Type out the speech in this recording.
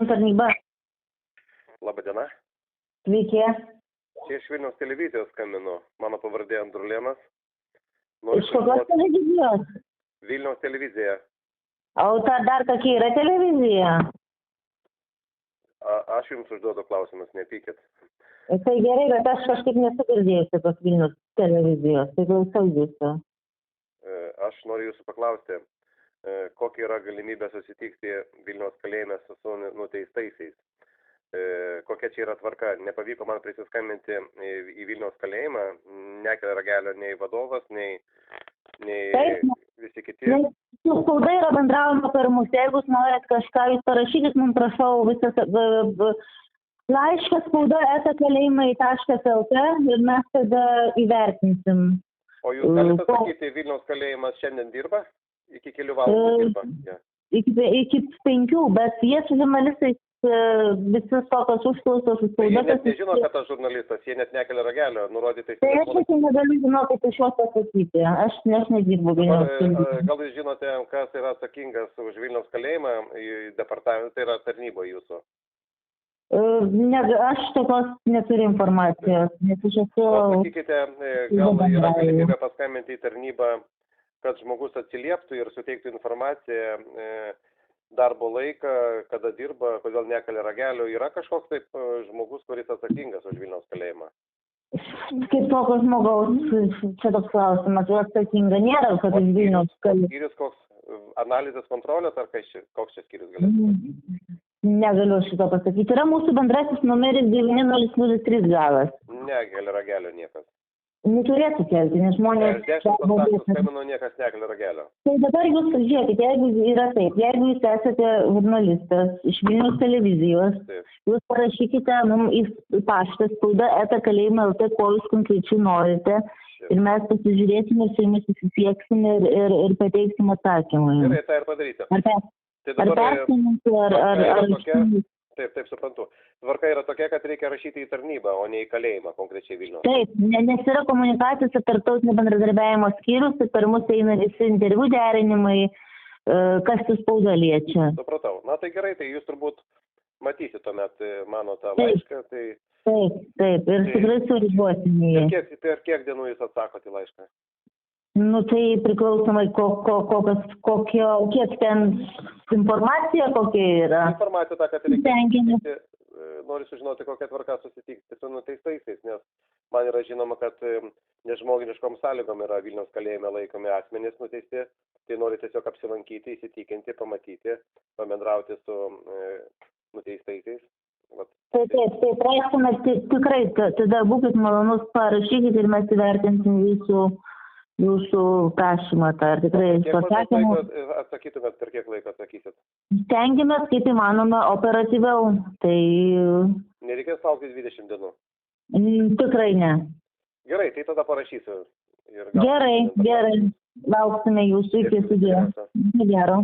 Tarnyba. Labadiena. Sveiki. Čia iš Vilniaus televizijos skambinu. Mano pavardė Andrulėnas. Iš kokios televizijos? Vilniaus televizija. O dar kokia yra televizija? Aš jums užduodu klausimus, nepykit. Tai gerai, bet aš kažkaip nesu girdėjusi tos Vilniaus televizijos. Tai klausau jūsų. Aš noriu jūsų paklausti, kokia yra galimybė susitikti Vilniaus kalėjime su nuteistaisiais. Kokia čia yra tvarka. Nepavyko man prisiskambinti į Vilniaus kalėjimą, nekelia ragelio nei vadovas, nei visi kiti. Su spauda yra bendraujama per mus. Jeigu jūs norit kažką, jūs parašykit, mums prašau visas laiškas spauda eta.kalėjimai.lt ir mes tada įvertinsim. O jūs galite sakyti, Vilniaus kalėjimas šiandien dirba? Iki kelių valandų dirba? Ja. Iki 5, bet jie su žurnalistais visi tokios užklausos su spauda. Jie net nežino, kad aš žurnalistas, jie net nekelia ragelio, nurodytais. Tai aš čia negaliu žinoti, kaip iš juos pasakyti. Aš nedirbu Vilniaus kalėjime. Gal jūs žinote, kas yra atsakingas už Vilniaus kalėjimą į departamentą, tai yra tarnyba jūsų? Aš tokios neturiu informacijos, nes aš esu... Sakykite, gal yra galimybė paskambinti į tarnybą, kad žmogus atsilieptų ir suteiktų informaciją, darbo laiką, kada dirba, kodėl nekelia ragelio. Yra kažkoks taip žmogus, kuris atsakingas už Vilniaus kalėjimą? Kaip tokio žmogaus, čia toks klausimas, atsakinga nėra, kad iš Vilniaus kalėjimo. Skyrius koks? Analizės kontrolės ar koks čia skyrius galėtų? Negaliu šito pasakyti. Yra mūsų bendrasis numeris 9003 galas. Nekelia ragelio niekas. Neturėtų kelti, nes žmonės... 10 kontaktų skambino, niekas nekelia ragelio. Tai dabar jūs žiūrėkite, jeigu yra taip, jeigu jūs esate žurnalistas iš Vilniaus televizijos, jūs parašykite mums į paštą spauda eta.kalėjimai.lt, ko jūs konkrečiai norite, ir mes pasižiūrėsime, su jumis susisieksime ir pateiksim atsakymą. Gerai, tai ir padaryti. Ar perskambinti, ar... Taip, suprantu. Tvarka yra tokia, kad reikia rašyti į tarnybą, o ne į kalėjimą, konkrečiai Vilniaus. Taip, nes yra komunikacijos ir tarptautinio bendradarbiavimo skyrius, tai per mus eina visi interviu derinimai, kas su spauda liečia. Supratau. Na tai gerai, tai jūs turbūt matysit tuomet mano tą laišką. Taip, ir tikrai suribuosim jį. Per kiek dienų jūs atsakote į laišką? Tai priklausomai kiek ten informacija kokia yra. Informacija ta, kad reikia noriu sužinoti, kokia tvarka susitikti su nuteistaisiais, nes man yra žinoma, kad nežmoginiškom sąlygom yra Vilniaus kalėjime laikomi asmenys nuteisti, tai noriu tiesiog apsilankyti, įsitikinti, pamatyti, pabendrauti su nuteistaisiais. Taip, prašome tikrai, tada būkit malonus, parašykit ir mes įvertinsim jūsų prašymą, ar tikrai pasakymą. Atsakytumėt, per kiek laiko atsakysit? Stengiamės, kaip įmanoma, operatyviau. Tai... Nereikės laukti 20 dienų? Tikrai ne. Gerai, tai tada parašysiu. Gerai. Lauksime jūsų iki sudėjimo. Gero.